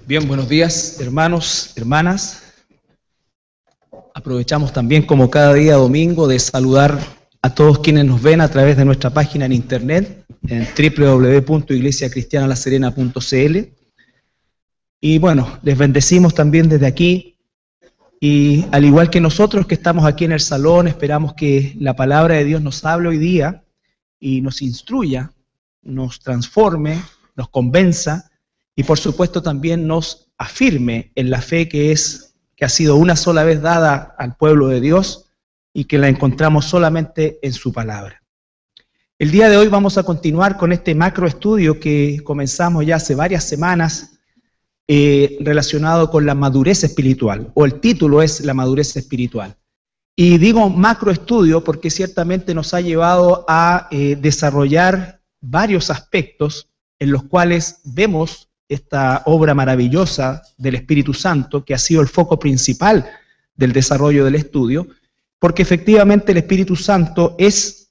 Bien, buenos días, hermanos, hermanas. Aprovechamos también, como cada día domingo, de saludar a todos quienes nos ven a través de nuestra página en internet, en www.iglesiacristianalaserena.cl. Y bueno, les bendecimos también desde aquí. Y al igual que nosotros que estamos aquí en el salón, esperamos que la palabra de Dios nos hable hoy día y nos instruya, nos transforme, nos convenza y por supuesto también nos afirme en la fe que ha sido una sola vez dada al pueblo de Dios y que la encontramos solamente en su palabra. El día de hoy vamos a continuar con este macroestudio que comenzamos ya hace varias semanas, relacionado con la madurez espiritual, o el título es la madurez espiritual. Y digo macroestudio porque ciertamente nos ha llevado a desarrollar varios aspectos en los cuales vemos esta obra maravillosa del Espíritu Santo, que ha sido el foco principal del desarrollo del estudio, porque efectivamente el Espíritu Santo es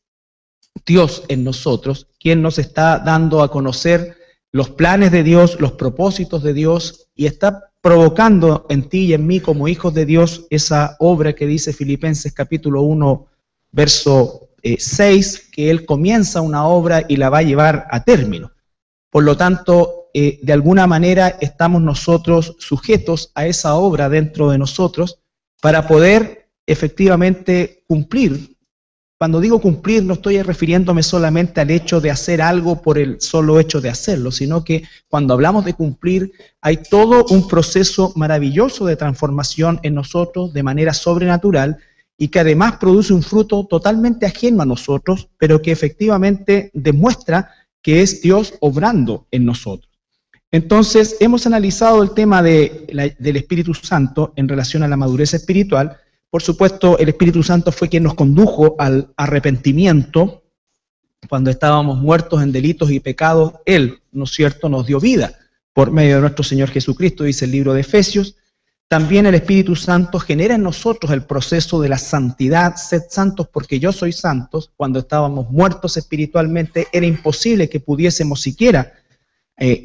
Dios en nosotros, quien nos está dando a conocer los planes de Dios, los propósitos de Dios, y está provocando en ti y en mí como hijos de Dios esa obra que dice Filipenses capítulo 1, verso 6, que Él comienza una obra y la va a llevar a término. Por lo tanto, de alguna manera estamos nosotros sujetos a esa obra dentro de nosotros para poder efectivamente cumplir. Cuando digo cumplir, no estoy refiriéndome solamente al hecho de hacer algo por el solo hecho de hacerlo, sino que cuando hablamos de cumplir, hay todo un proceso maravilloso de transformación en nosotros de manera sobrenatural y que además produce un fruto totalmente ajeno a nosotros, pero que efectivamente demuestra que es Dios obrando en nosotros. Entonces, hemos analizado el tema del Espíritu Santo en relación a la madurez espiritual. Por supuesto, el Espíritu Santo fue quien nos condujo al arrepentimiento. Cuando estábamos muertos en delitos y pecados, Él, ¿no es cierto?, nos dio vida por medio de nuestro Señor Jesucristo, dice el libro de Efesios. También el Espíritu Santo genera en nosotros el proceso de la santidad. Sed santos porque yo soy santos. Cuando estábamos muertos espiritualmente, era imposible que pudiésemos siquiera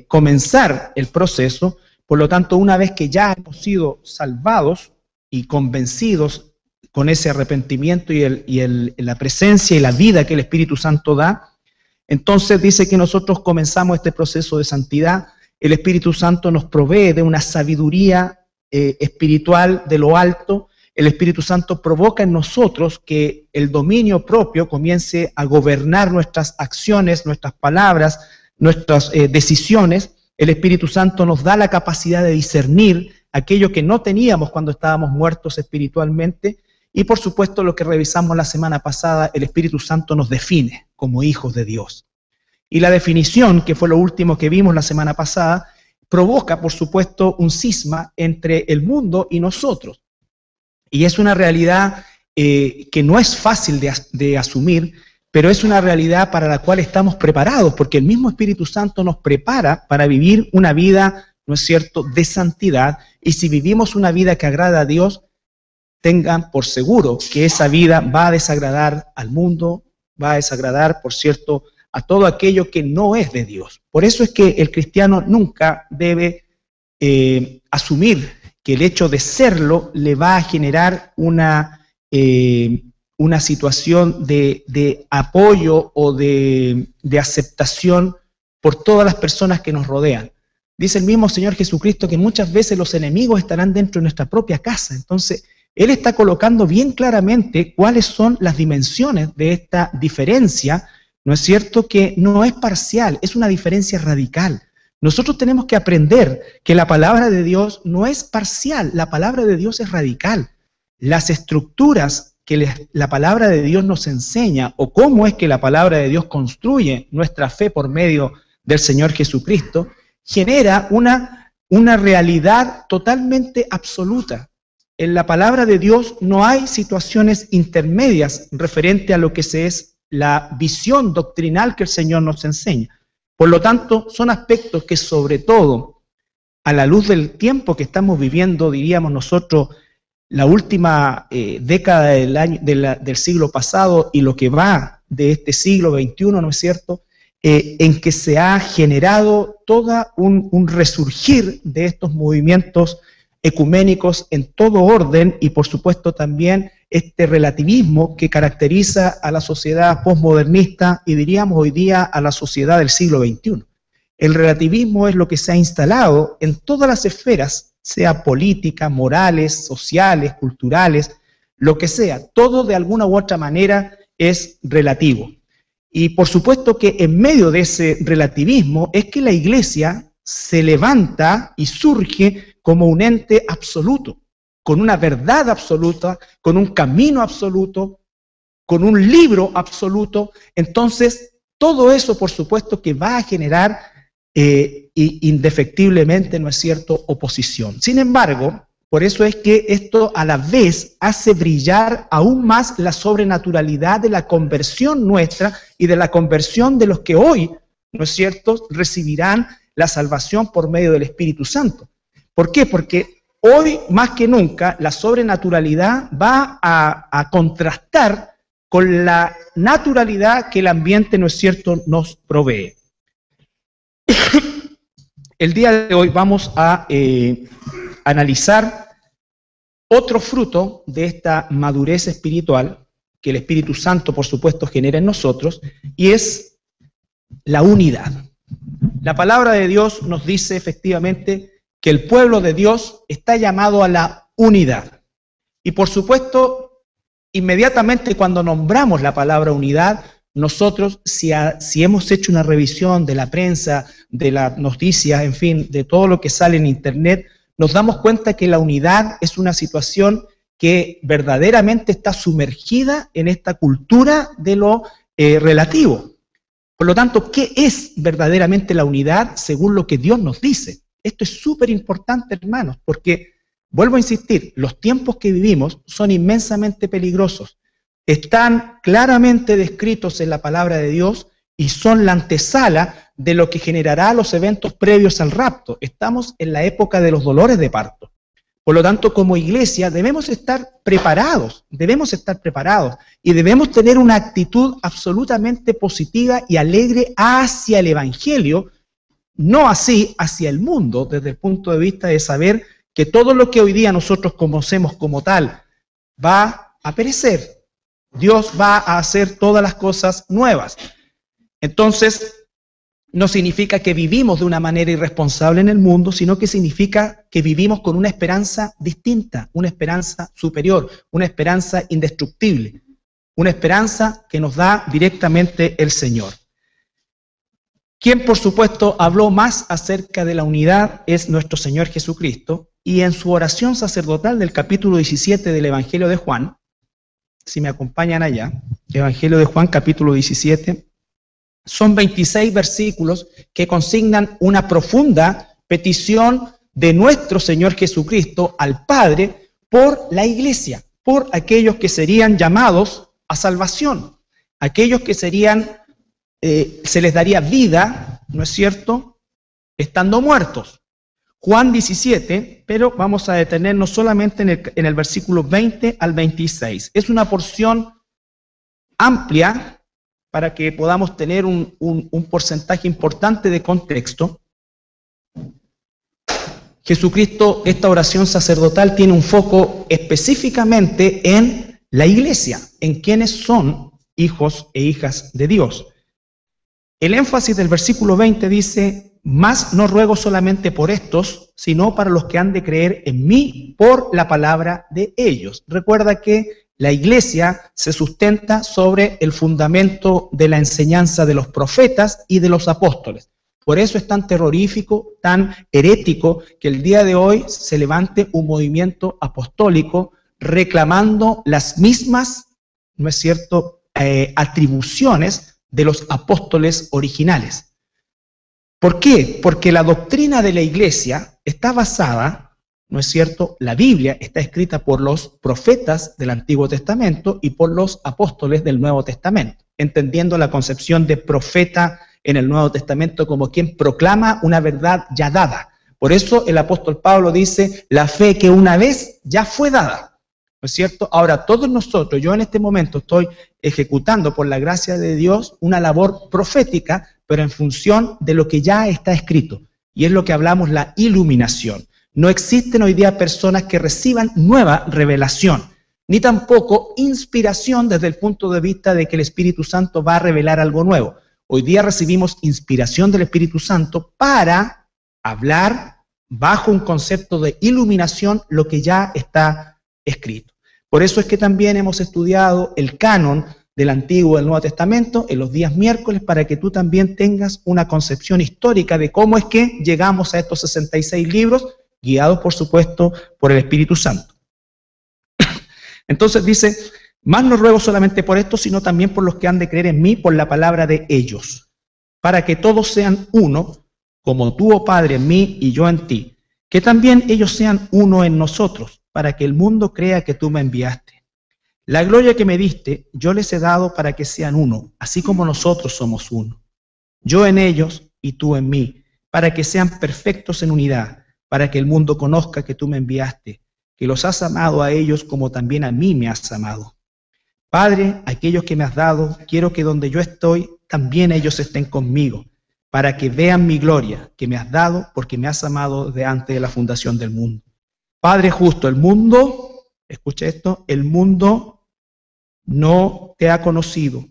comenzar el proceso. Por lo tanto, una vez que ya hemos sido salvados y convencidos con ese arrepentimiento y la presencia y la vida que el Espíritu Santo da, entonces dice que nosotros comenzamos este proceso de santidad. El Espíritu Santo nos provee de una sabiduría espiritual de lo alto. El Espíritu Santo provoca en nosotros que el dominio propio comience a gobernar nuestras acciones, nuestras palabras, nuestras decisiones. El Espíritu Santo nos da la capacidad de discernir aquello que no teníamos cuando estábamos muertos espiritualmente, y por supuesto lo que revisamos la semana pasada, el Espíritu Santo nos define como hijos de Dios. Y la definición, que fue lo último que vimos la semana pasada, provoca por supuesto un cisma entre el mundo y nosotros. Y es una realidad que no es fácil de asumir, pero es una realidad para la cual estamos preparados, porque el mismo Espíritu Santo nos prepara para vivir una vida, ¿no es cierto?, de santidad. Y si vivimos una vida que agrada a Dios, tengan por seguro que esa vida va a desagradar al mundo, va a desagradar, por cierto, a todo aquello que no es de Dios. Por eso es que el cristiano nunca debe asumir que el hecho de serlo le va a generar una situación de apoyo o de aceptación por todas las personas que nos rodean. Dice el mismo Señor Jesucristo que muchas veces los enemigos estarán dentro de nuestra propia casa. Entonces, Él está colocando bien claramente cuáles son las dimensiones de esta diferencia, ¿no es cierto?, que no es parcial, es una diferencia radical. Nosotros tenemos que aprender que la palabra de Dios no es parcial, la palabra de Dios es radical. Las estructuras que la palabra de Dios nos enseña, o cómo es que la palabra de Dios construye nuestra fe por medio del Señor Jesucristo, genera una realidad totalmente absoluta. En la palabra de Dios no hay situaciones intermedias referente a lo que es la visión doctrinal que el Señor nos enseña. Por lo tanto, son aspectos que sobre todo, a la luz del tiempo que estamos viviendo, diríamos nosotros, la última década del siglo pasado y lo que va de este siglo XXI, ¿no es cierto?, en que se ha generado todo un resurgir de estos movimientos ecuménicos en todo orden y por supuesto también este relativismo que caracteriza a la sociedad posmodernista y diríamos hoy día a la sociedad del siglo XXI. El relativismo es lo que se ha instalado en todas las esferas, sea política, morales, sociales, culturales, lo que sea, todo de alguna u otra manera es relativo. Y por supuesto que en medio de ese relativismo es que la Iglesia se levanta y surge como un ente absoluto, con una verdad absoluta, con un camino absoluto, con un libro absoluto. Entonces, todo eso, por supuesto, que va a generar indefectiblemente, ¿no es cierto?, oposición. Sin embargo, por eso es que esto a la vez hace brillar aún más la sobrenaturalidad de la conversión nuestra y de la conversión de los que hoy, ¿no es cierto?, recibirán la salvación por medio del Espíritu Santo. ¿Por qué? Porque hoy, más que nunca, la sobrenaturalidad va a contrastar con la naturalidad que el ambiente, ¿no es cierto?, nos provee. El día de hoy vamos a analizar otro fruto de esta madurez espiritual que el Espíritu Santo, por supuesto, genera en nosotros, y es la unidad. La palabra de Dios nos dice efectivamente que el pueblo de Dios está llamado a la unidad. Y por supuesto, inmediatamente cuando nombramos la palabra unidad, nosotros, si hemos hecho una revisión de la prensa, de las noticias, en fin, de todo lo que sale en Internet, nos damos cuenta que la unidad es una situación que verdaderamente está sumergida en esta cultura de lo relativo. Por lo tanto, ¿qué es verdaderamente la unidad según lo que Dios nos dice? Esto es súper importante, hermanos, porque, vuelvo a insistir, los tiempos que vivimos son inmensamente peligrosos. Están claramente descritos en la palabra de Dios y son la antesala de lo que generará los eventos previos al rapto. Estamos en la época de los dolores de parto. Por lo tanto, como iglesia debemos estar preparados y debemos tener una actitud absolutamente positiva y alegre hacia el Evangelio, no así hacia el mundo, desde el punto de vista de saber que todo lo que hoy día nosotros conocemos como tal va a perecer. Dios va a hacer todas las cosas nuevas. Entonces, no significa que vivimos de una manera irresponsable en el mundo, sino que significa que vivimos con una esperanza distinta, una esperanza superior, una esperanza indestructible, una esperanza que nos da directamente el Señor. Quien, por supuesto, habló más acerca de la unidad es nuestro Señor Jesucristo, y en su oración sacerdotal del capítulo 17 del Evangelio de Juan, si me acompañan allá, Evangelio de Juan, capítulo 17, son 26 versículos que consignan una profunda petición de nuestro Señor Jesucristo al Padre por la iglesia, por aquellos que serían llamados a salvación, aquellos que serían, se les daría vida, ¿no es cierto?, estando muertos. Juan 17, pero vamos a detenernos solamente en el versículo 20 al 26. Es una porción amplia para que podamos tener un porcentaje importante de contexto. Jesucristo, esta oración sacerdotal tiene un foco específicamente en la iglesia, en quienes son hijos e hijas de Dios. El énfasis del versículo 20 dice: mas no ruego solamente por estos, sino para los que han de creer en mí por la palabra de ellos. Recuerda que la iglesia se sustenta sobre el fundamento de la enseñanza de los profetas y de los apóstoles. Por eso es tan terrorífico, tan herético, que el día de hoy se levante un movimiento apostólico reclamando las mismas, ¿no es cierto?, atribuciones de los apóstoles originales. ¿Por qué? Porque la doctrina de la iglesia está basada, ¿no es cierto? La Biblia está escrita por los profetas del Antiguo Testamento y por los apóstoles del Nuevo Testamento, entendiendo la concepción de profeta en el Nuevo Testamento como quien proclama una verdad ya dada. Por eso el apóstol Pablo dice: la fe que una vez ya fue dada, ¿no es cierto? Ahora todos nosotros, yo en este momento estoy ejecutando por la gracia de Dios una labor profética, pero en función de lo que ya está escrito. Y es lo que hablamos, la iluminación. No existen hoy día personas que reciban nueva revelación, ni tampoco inspiración desde el punto de vista de que el Espíritu Santo va a revelar algo nuevo. Hoy día recibimos inspiración del Espíritu Santo para hablar bajo un concepto de iluminación lo que ya está escrito. Por eso es que también hemos estudiado el canon del Antiguo y del Nuevo Testamento en los días miércoles, para que tú también tengas una concepción histórica de cómo es que llegamos a estos 66 libros, guiados por supuesto por el Espíritu Santo. Entonces dice, más no ruego solamente por esto, sino también por los que han de creer en mí por la palabra de ellos, para que todos sean uno, como tú, oh Padre, en mí y yo en ti, que también ellos sean uno en nosotros, para que el mundo crea que tú me enviaste. La gloria que me diste, yo les he dado para que sean uno, así como nosotros somos uno. Yo en ellos y tú en mí, para que sean perfectos en unidad, para que el mundo conozca que tú me enviaste, que los has amado a ellos como también a mí me has amado. Padre, aquellos que me has dado, quiero que donde yo estoy, también ellos estén conmigo, para que vean mi gloria que me has dado, porque me has amado de antes de la fundación del mundo. Padre justo, el mundo... Escucha esto, el mundo no te ha conocido,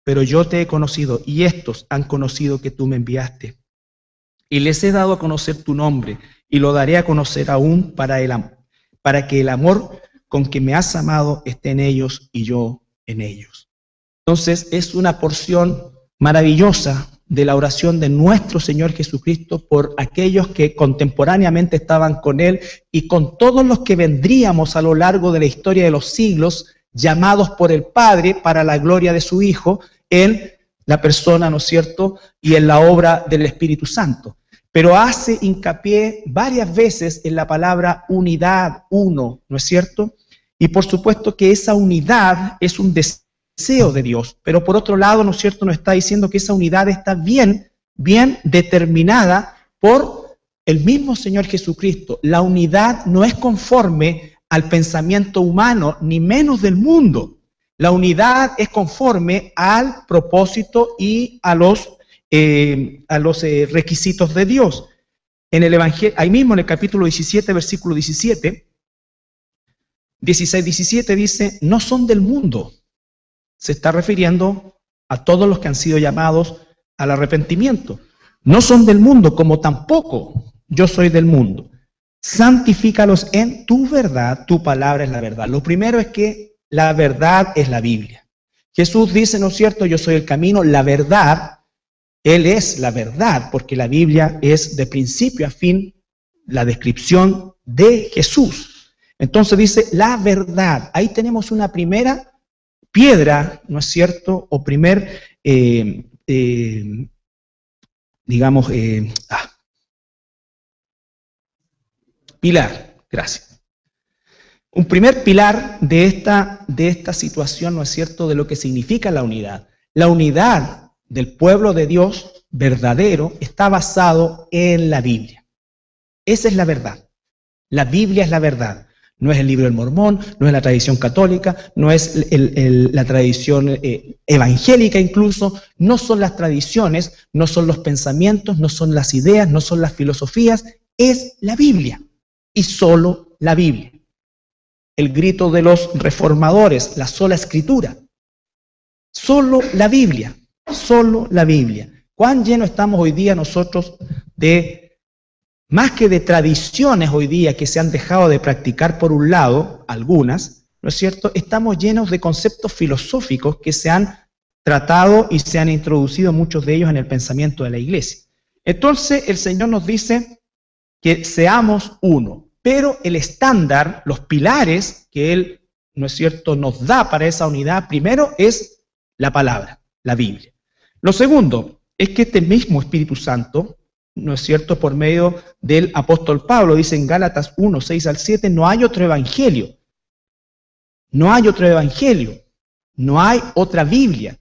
pero yo te he conocido y estos han conocido que tú me enviaste. Y les he dado a conocer tu nombre y lo daré a conocer aún para que el amor con que me has amado esté en ellos y yo en ellos. Entonces es una porción maravillosa de la oración de nuestro Señor Jesucristo por aquellos que contemporáneamente estaban con Él y con todos los que vendríamos a lo largo de la historia de los siglos, llamados por el Padre para la gloria de su Hijo, en la persona, ¿no es cierto?, y en la obra del Espíritu Santo. Pero hace hincapié varias veces en la palabra unidad, uno, ¿no es cierto? Y por supuesto que esa unidad es un deseo de Dios, pero por otro lado, ¿no es cierto?, nos está diciendo que esa unidad está bien determinada por el mismo Señor Jesucristo. La unidad no es conforme al pensamiento humano, ni menos del mundo. La unidad es conforme al propósito y a los requisitos de Dios. En el Evangelio, ahí mismo en el capítulo 17, versículo 16, 17 dice, no son del mundo. Se está refiriendo a todos los que han sido llamados al arrepentimiento. No son del mundo, como tampoco yo soy del mundo. Santifícalos en tu verdad, tu palabra es la verdad. Lo primero es que la verdad es la Biblia. Jesús dice, ¿no es cierto?, yo soy el camino, la verdad. Él es la verdad, porque la Biblia es de principio a fin la descripción de Jesús. Entonces dice, la verdad. Ahí tenemos una primera piedra, ¿no es cierto?, o primer, pilar, gracias. Un primer pilar de esta situación, ¿no es cierto?, de lo que significa la unidad. La unidad del pueblo de Dios verdadero está basado en la Biblia. Esa es la verdad. La Biblia es la verdad. No es el libro del Mormón, no es la tradición católica, no es la tradición evangélica incluso, no son las tradiciones, no son los pensamientos, no son las ideas, no son las filosofías, es la Biblia y solo la Biblia. El grito de los reformadores, la sola escritura, solo la Biblia, solo la Biblia. ¿Cuán lleno estamos hoy día nosotros de... Más que de tradiciones hoy día que se han dejado de practicar por un lado, algunas, ¿no es cierto?, estamos llenos de conceptos filosóficos que se han tratado y se han introducido muchos de ellos en el pensamiento de la iglesia. Entonces el Señor nos dice que seamos uno, pero el estándar, los pilares que Él, ¿no es cierto?, nos da para esa unidad, primero es la palabra, la Biblia. Lo segundo es que este mismo Espíritu Santo, ¿no es cierto?, por medio del apóstol Pablo, dice en Gálatas 1, 6 al 7, no hay otro evangelio. No hay otro evangelio. No hay otra Biblia.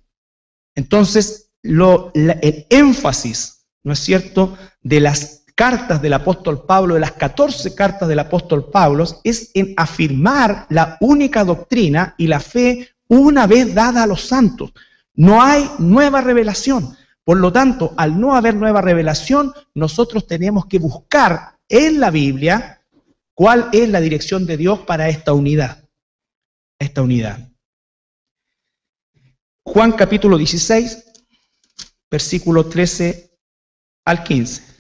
Entonces, el énfasis, ¿no es cierto?, de las cartas del apóstol Pablo, de las 14 cartas del apóstol Pablo, es en afirmar la única doctrina y la fe una vez dada a los santos. No hay nueva revelación. Por lo tanto, al no haber nueva revelación, nosotros tenemos que buscar en la Biblia cuál es la dirección de Dios para esta unidad. Juan capítulo 16, versículo 13 al 15.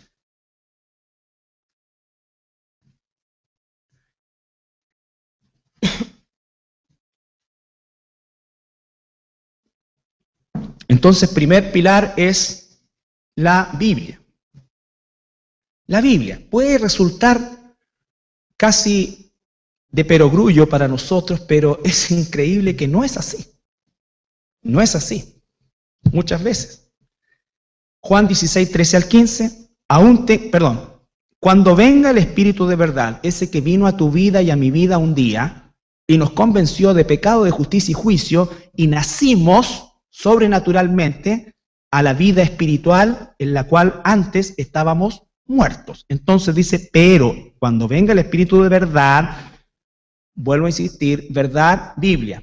Entonces, primer pilar es la Biblia. La Biblia puede resultar casi de perogrullo para nosotros, pero es increíble que no es así. No es así. Muchas veces. Juan 16, 13 al 15, cuando venga el Espíritu de verdad, ese que vino a tu vida y a mi vida un día, y nos convenció de pecado, de justicia y juicio, y nacimos sobrenaturalmente a la vida espiritual en la cual antes estábamos muertos. Entonces dice, pero cuando venga el Espíritu de verdad, vuelvo a insistir, verdad, Biblia.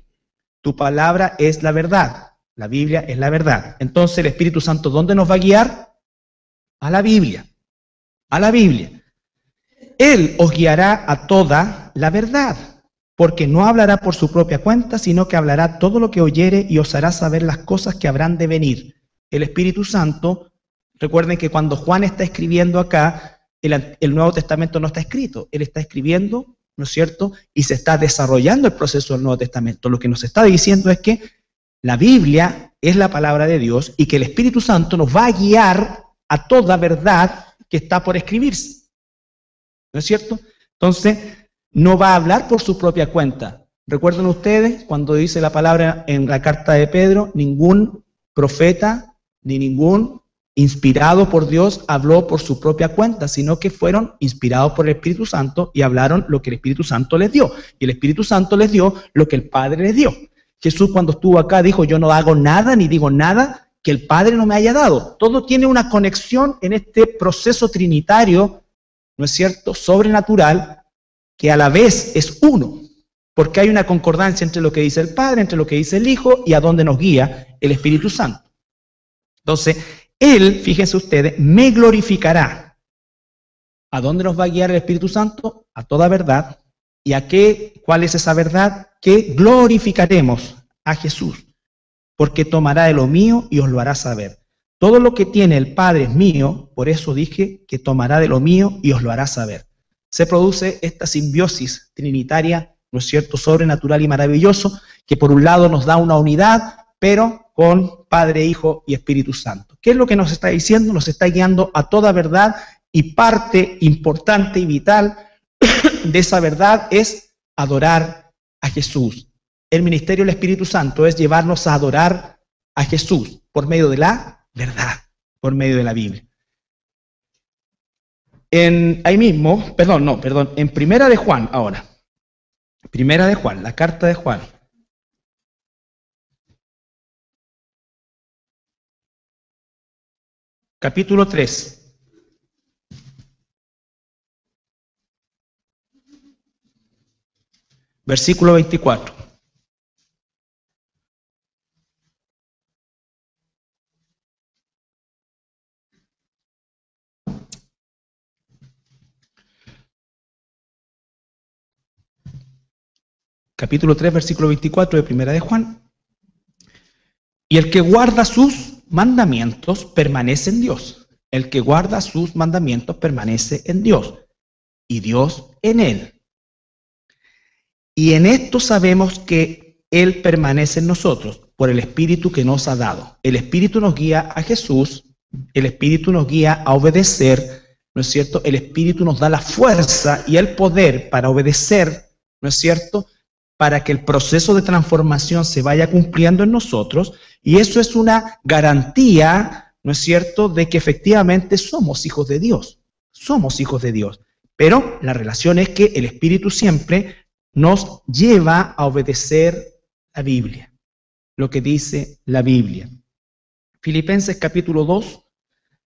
Tu palabra es la verdad. La Biblia es la verdad. Entonces el Espíritu Santo, ¿dónde nos va a guiar? A la Biblia. A la Biblia. Él os guiará a toda la verdad, porque no hablará por su propia cuenta, sino que hablará todo lo que oyere y os hará saber las cosas que habrán de venir. El Espíritu Santo, recuerden que cuando Juan está escribiendo acá, el Nuevo Testamento no está escrito, él está escribiendo, ¿no es cierto? Y se está desarrollando el proceso del Nuevo Testamento. Lo que nos está diciendo es que la Biblia es la palabra de Dios y que el Espíritu Santo nos va a guiar a toda verdad que está por escribirse. ¿No es cierto? Entonces, no va a hablar por su propia cuenta. Recuerden ustedes cuando dice la palabra en la carta de Pedro, ningún profeta ni ningún inspirado por Dios habló por su propia cuenta, sino que fueron inspirados por el Espíritu Santo y hablaron lo que el Espíritu Santo les dio. Y el Espíritu Santo les dio lo que el Padre les dio. Jesús cuando estuvo acá dijo, yo no hago nada ni digo nada que el Padre no me haya dado. Todo tiene una conexión en este proceso trinitario, ¿no es cierto?, sobrenatural, que a la vez es uno, porque hay una concordancia entre lo que dice el Padre, entre lo que dice el Hijo y a dónde nos guía el Espíritu Santo. Entonces, Él, fíjense ustedes, me glorificará. ¿A dónde nos va a guiar el Espíritu Santo? A toda verdad. ¿Y a qué? ¿Cuál es esa verdad? Que glorificaremos a Jesús, porque tomará de lo mío y os lo hará saber. Todo lo que tiene el Padre es mío, por eso dije que tomará de lo mío y os lo hará saber. Se produce esta simbiosis trinitaria, ¿no es cierto?, sobrenatural y maravilloso, que por un lado nos da una unidad, pero con Padre, Hijo y Espíritu Santo. ¿Qué es lo que nos está diciendo? Nos está guiando a toda verdad y parte importante y vital de esa verdad es adorar a Jesús. El ministerio del Espíritu Santo es llevarnos a adorar a Jesús por medio de la verdad, por medio de la Biblia. En Primera de Juan ahora. Primera de Juan, la carta de Juan. Capítulo 3. Versículo 24. Capítulo 3, versículo 24 de Primera de Juan. Y el que guarda sus mandamientos permanece en Dios. El que guarda sus mandamientos permanece en Dios. Y Dios en él. Y en esto sabemos que Él permanece en nosotros por el Espíritu que nos ha dado. El Espíritu nos guía a Jesús, el Espíritu nos guía a obedecer, ¿no es cierto? El Espíritu nos da la fuerza y el poder para obedecer, ¿no es cierto?, para que el proceso de transformación se vaya cumpliendo en nosotros, y eso es una garantía, ¿no es cierto?, de que efectivamente somos hijos de Dios. Somos hijos de Dios. Pero la relación es que el Espíritu siempre nos lleva a obedecer la Biblia, lo que dice la Biblia. Filipenses capítulo 2,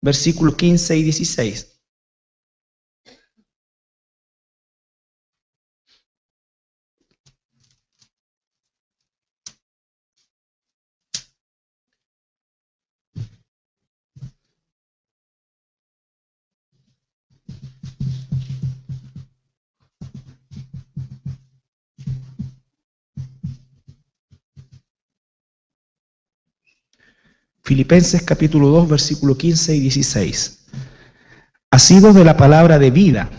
versículos 15 y 16. Filipenses capítulo 2, versículo 15 y 16. Asidos de la palabra de vida,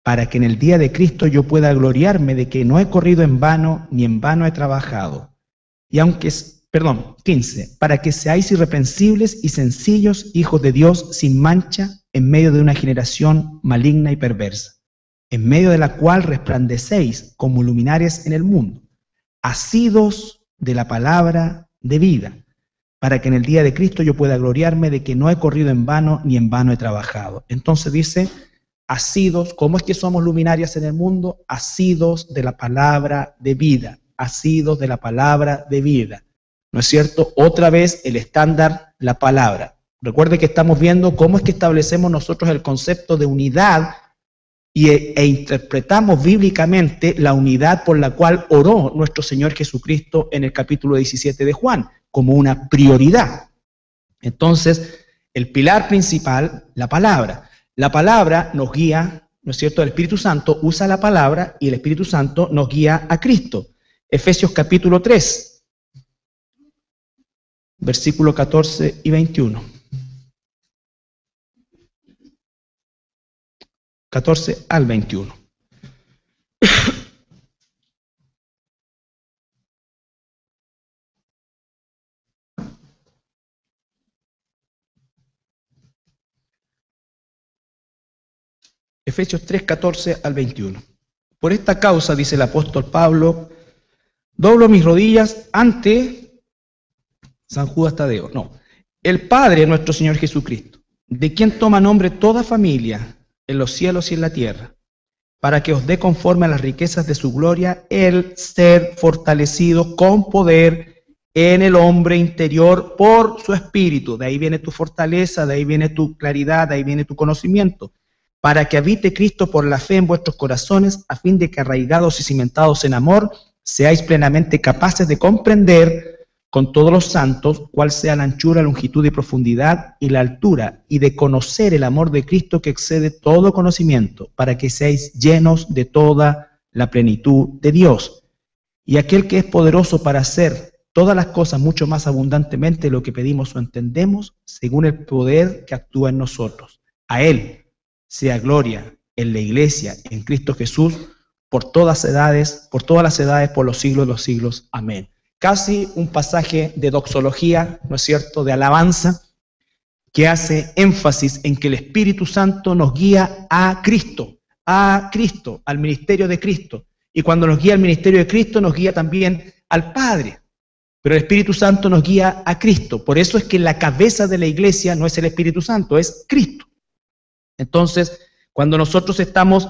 para que en el día de Cristo yo pueda gloriarme de que no he corrido en vano, ni en vano he trabajado. Y aunque, 15, para que seáis irreprensibles y sencillos, hijos de Dios, sin mancha, en medio de una generación maligna y perversa, en medio de la cual resplandecéis como luminares en el mundo, asidos de la palabra de vida, para que en el día de Cristo yo pueda gloriarme de que no he corrido en vano, ni en vano he trabajado. Entonces dice, asidos, ¿cómo es que somos luminarias en el mundo? Asidos de la palabra de vida, asidos de la palabra de vida. ¿No es cierto? Otra vez el estándar, la palabra. Recuerde que estamos viendo cómo es que establecemos nosotros el concepto de unidad e interpretamos bíblicamente la unidad por la cual oró nuestro Señor Jesucristo en el capítulo 17 de Juan, como una prioridad. Entonces, el pilar principal, la palabra. La palabra nos guía, ¿no es cierto? El Espíritu Santo usa la palabra y el Espíritu Santo nos guía a Cristo. Efesios capítulo 3, versículo 14 y 21. 14 al 21. Efesios 3, 14 al 21. Por esta causa, dice el apóstol Pablo, doblo mis rodillas ante San Judas Tadeo. No, el Padre nuestro Señor Jesucristo, de quien toma nombre toda familia en los cielos y en la tierra, para que os dé conforme a las riquezas de su gloria el ser fortalecido con poder en el hombre interior por su espíritu. De ahí viene tu fortaleza, de ahí viene tu claridad, de ahí viene tu conocimiento, para que habite Cristo por la fe en vuestros corazones, a fin de que arraigados y cimentados en amor, seáis plenamente capaces de comprender con todos los santos cuál sea la anchura, longitud y profundidad y la altura, y de conocer el amor de Cristo que excede todo conocimiento, para que seáis llenos de toda la plenitud de Dios. Y aquel que es poderoso para hacer todas las cosas mucho más abundantemente de lo que pedimos o entendemos, según el poder que actúa en nosotros. A Él sea gloria en la Iglesia, en Cristo Jesús, por todas las edades, por los siglos de los siglos. Amén. Casi un pasaje de doxología, ¿no es cierto?, de alabanza, que hace énfasis en que el Espíritu Santo nos guía a Cristo, al ministerio de Cristo. Y cuando nos guía al ministerio de Cristo, nos guía también al Padre. Pero el Espíritu Santo nos guía a Cristo. Por eso es que la cabeza de la iglesia no es el Espíritu Santo, es Cristo. Entonces, cuando nosotros estamos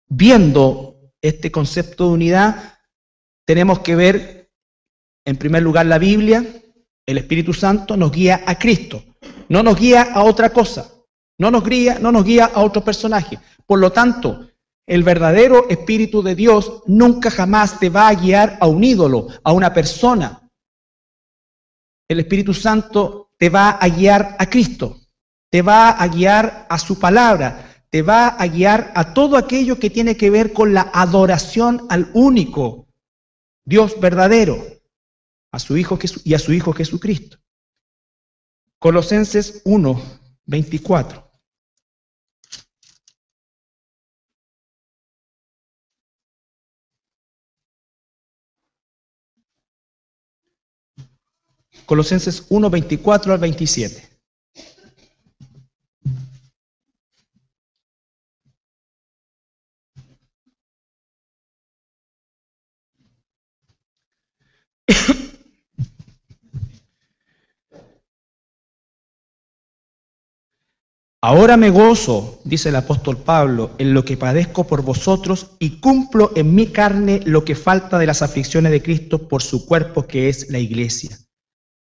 viendo este concepto de unidad, tenemos que ver, en primer lugar, la Biblia. El Espíritu Santo nos guía a Cristo, no nos guía a otra cosa, no nos guía a otro personaje. Por lo tanto, el verdadero Espíritu de Dios nunca jamás te va a guiar a un ídolo, a una persona. El Espíritu Santo te va a guiar a Cristo, te va a guiar a su palabra, te va a guiar a todo aquello que tiene que ver con la adoración al único Dios verdadero, a su Hijo y a su Hijo Jesucristo. Colosenses 1, 24. Colosenses 1, 24 al 27. Ahora me gozo, dice el apóstol Pablo, en lo que padezco por vosotros y cumplo en mi carne lo que falta de las aflicciones de Cristo por su cuerpo que es la iglesia,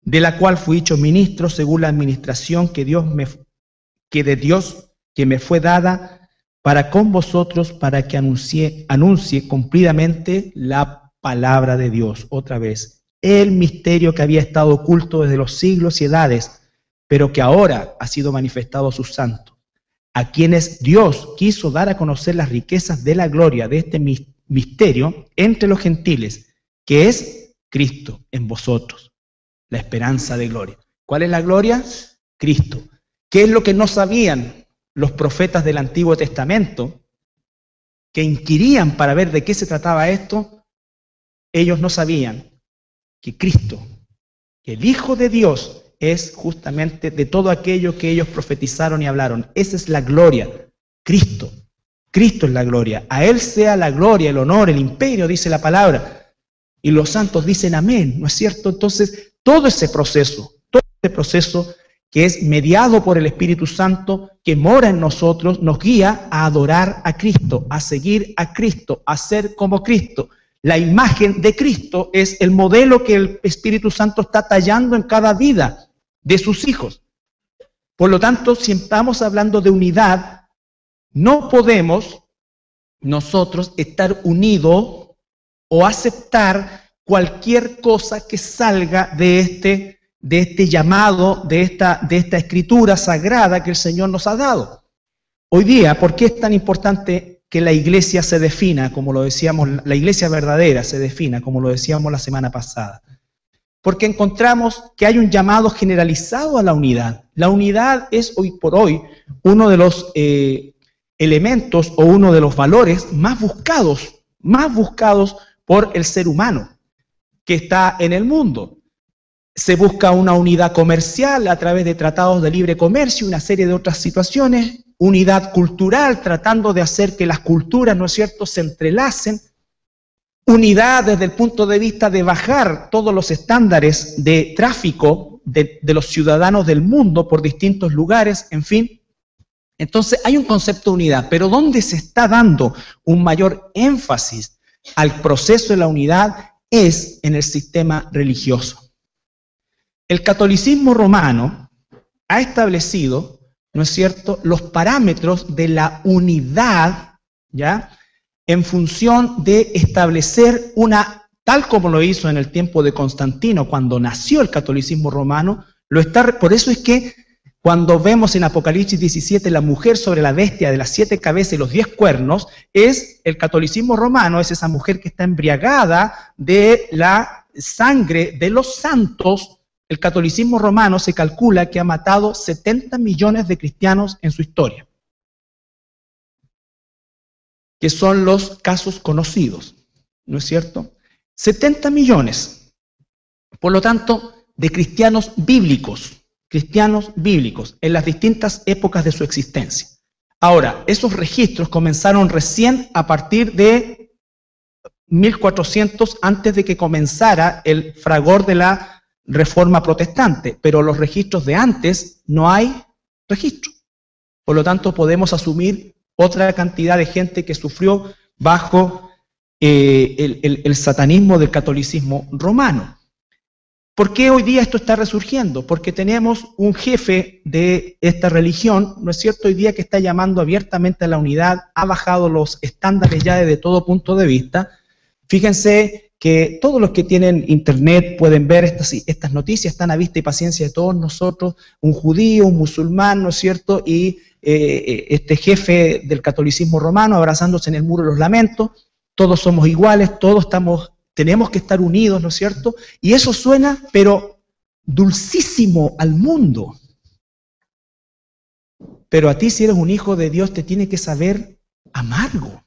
de la cual fui hecho ministro según la administración que de Dios me fue dada para con vosotros, para que anuncie cumplidamente la palabra de Dios. Otra vez, el misterio que había estado oculto desde los siglos y edades, pero que ahora ha sido manifestado a sus santos, a quienes Dios quiso dar a conocer las riquezas de la gloria de este misterio entre los gentiles, que es Cristo en vosotros, la esperanza de gloria. ¿Cuál es la gloria? Cristo. ¿Qué es lo que no sabían los profetas del Antiguo Testamento? Que inquirían para ver de qué se trataba esto. Ellos no sabían que Cristo, que el Hijo de Dios, es justamente de todo aquello que ellos profetizaron y hablaron. Esa es la gloria, Cristo. Cristo es la gloria. A Él sea la gloria, el honor, el imperio, dice la palabra. Y los santos dicen amén, ¿no es cierto? Entonces, todo ese proceso que es mediado por el Espíritu Santo, que mora en nosotros, nos guía a adorar a Cristo, a seguir a Cristo, a ser como Cristo. La imagen de Cristo es el modelo que el Espíritu Santo está tallando en cada vida de sus hijos. Por lo tanto, si estamos hablando de unidad, no podemos nosotros estar unidos o aceptar cualquier cosa que salga de este llamado, de esta escritura sagrada que el Señor nos ha dado. Hoy día, ¿por qué es tan importante que la iglesia se defina, como lo decíamos, la iglesia verdadera se defina, como lo decíamos la semana pasada? Porque encontramos que hay un llamado generalizado a la unidad. La unidad es hoy por hoy uno de los elementos o uno de los valores más buscados por el ser humano que está en el mundo. Se busca una unidad comercial a través de tratados de libre comercio y una serie de otras situaciones, unidad cultural, tratando de hacer que las culturas, ¿no es cierto?, se entrelacen, unidad desde el punto de vista de bajar todos los estándares de tráfico de los ciudadanos del mundo por distintos lugares, en fin. Entonces hay un concepto de unidad, pero ¿dónde se está dando un mayor énfasis al proceso de la unidad? Es en el sistema religioso. El catolicismo romano ha establecido, ¿no es cierto?, los parámetros de la unidad, ¿ya?, en función de establecer tal como lo hizo en el tiempo de Constantino, cuando nació el catolicismo romano, por eso es que cuando vemos en Apocalipsis 17 la mujer sobre la bestia de las 7 cabezas y los 10 cuernos, es el catolicismo romano, es esa mujer que está embriagada de la sangre de los santos. El catolicismo romano se calcula que ha matado 70 millones de cristianos en su historia, que son los casos conocidos, ¿no es cierto? 70 millones, por lo tanto, de cristianos bíblicos en las distintas épocas de su existencia. Ahora, esos registros comenzaron recién a partir de 1400, antes de que comenzara el fragor de la Reforma Protestante, pero los registros de antes no hay registro. Por lo tanto, podemos asumir otra cantidad de gente que sufrió bajo el satanismo del catolicismo romano. ¿Por qué hoy día esto está resurgiendo? Porque tenemos un jefe de esta religión, ¿no es cierto?, hoy día que está llamando abiertamente a la unidad, ha bajado los estándares ya desde todo punto de vista. Fíjense que todos los que tienen internet pueden ver estas noticias, están a vista y paciencia de todos nosotros, un judío, un musulmán, ¿no es cierto?, y este jefe del catolicismo romano abrazándose en el muro de los lamentos. Todos somos iguales, tenemos que estar unidos, ¿no es cierto? Y eso suena, pero dulcísimo al mundo. Pero a ti, si eres un hijo de Dios, te tiene que saber amargo.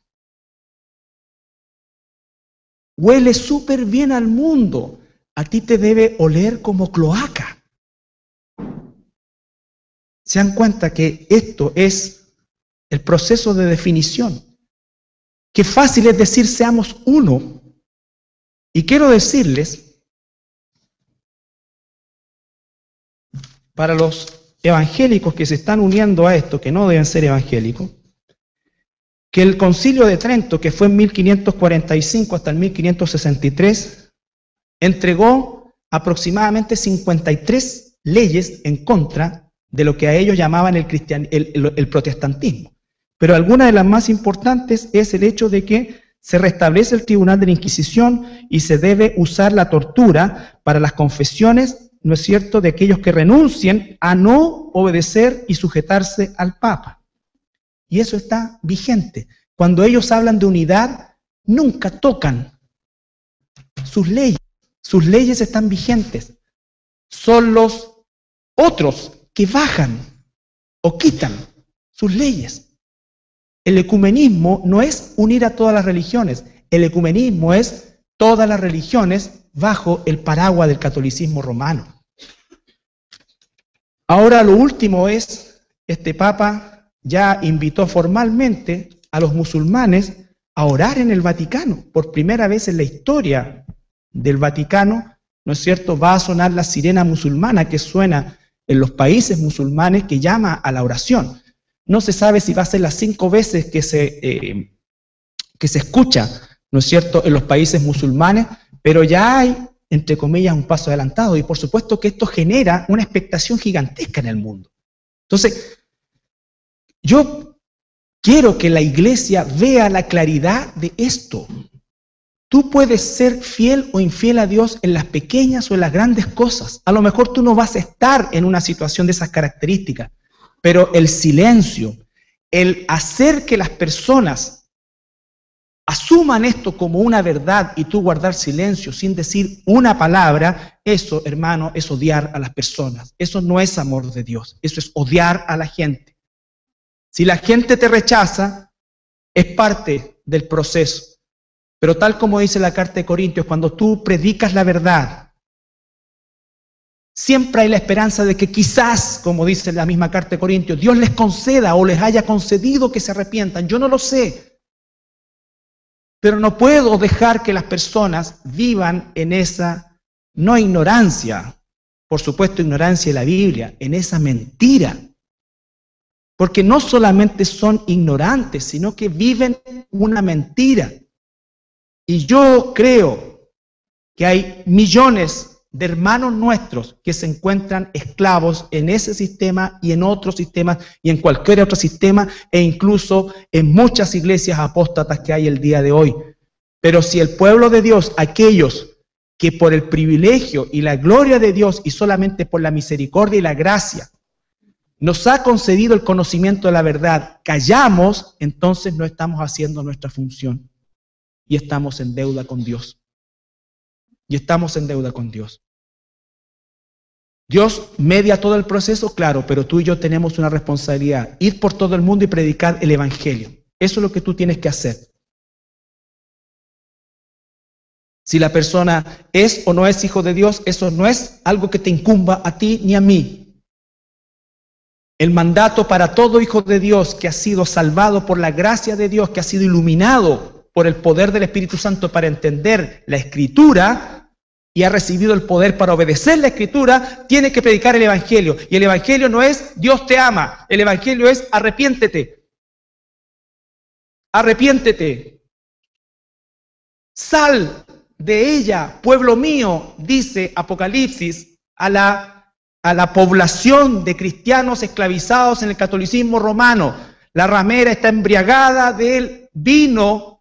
Huele súper bien al mundo. A ti te debe oler como cloaca. Se dan cuenta que esto es el proceso de definición. Qué fácil es decir seamos uno. Y quiero decirles, para los evangélicos que se están uniendo a esto, que no deben ser evangélicos, que el Concilio de Trento, que fue en 1545 hasta el 1563, entregó aproximadamente 53 leyes en contra de lo que a ellos llamaban el protestantismo. Pero alguna de las más importantes es el hecho de que se restablece el tribunal de la Inquisición y se debe usar la tortura para las confesiones, ¿no es cierto?, de aquellos que renuncien a no obedecer y sujetarse al Papa. Y eso está vigente. Cuando ellos hablan de unidad, nunca tocan sus leyes. Sus leyes están vigentes. Son los otros que bajan o quitan sus leyes. El ecumenismo no es unir a todas las religiones. El ecumenismo es todas las religiones bajo el paraguas del catolicismo romano. Ahora lo último es, este Papa ya invitó formalmente a los musulmanes a orar en el Vaticano. Por primera vez en la historia del Vaticano, ¿no es cierto?, va a sonar la sirena musulmana que suena en los países musulmanes, que llama a la oración. No se sabe si va a ser las 5 veces que se escucha, ¿no es cierto?, en los países musulmanes, pero ya hay, entre comillas, un paso adelantado, y por supuesto que esto genera una expectación gigantesca en el mundo. Entonces, yo quiero que la iglesia vea la claridad de esto. Tú puedes ser fiel o infiel a Dios en las pequeñas o en las grandes cosas. A lo mejor tú no vas a estar en una situación de esas características, pero el silencio, el hacer que las personas asuman esto como una verdad y tú guardar silencio sin decir una palabra, eso, hermano, es odiar a las personas. Eso no es amor de Dios, eso es odiar a la gente. Si la gente te rechaza, es parte del proceso. Pero tal como dice la carta de Corintios, cuando tú predicas la verdad, siempre hay la esperanza de que quizás, como dice la misma carta de Corintios, Dios les conceda o les haya concedido que se arrepientan. Yo no lo sé. Pero no puedo dejar que las personas vivan en esa, no ignorancia, por supuesto ignorancia de la Biblia, en esa mentira. Porque no solamente son ignorantes, sino que viven una mentira. Y yo creo que hay millones de hermanos nuestros que se encuentran esclavos en ese sistema y en otros sistemas y en cualquier otro sistema e incluso en muchas iglesias apóstatas que hay el día de hoy. Pero si el pueblo de Dios, aquellos que por el privilegio y la gloria de Dios y solamente por la misericordia y la gracia nos ha concedido el conocimiento de la verdad, callamos, entonces no estamos haciendo nuestra función. Y estamos en deuda con Dios. Y estamos en deuda con Dios. Dios media todo el proceso, claro, pero tú y yo tenemos una responsabilidad. Ir por todo el mundo y predicar el Evangelio. Eso es lo que tú tienes que hacer. Si la persona es o no es hijo de Dios, eso no es algo que te incumba a ti ni a mí. El mandato para todo hijo de Dios que ha sido salvado por la gracia de Dios, que ha sido iluminado por el poder del Espíritu Santo para entender la Escritura y ha recibido el poder para obedecer la Escritura, tiene que predicar el Evangelio. Y el Evangelio no es Dios te ama, el Evangelio es arrepiéntete. Arrepiéntete. Sal de ella, pueblo mío, dice Apocalipsis a la población de cristianos esclavizados en el catolicismo romano. La ramera está embriagada del vino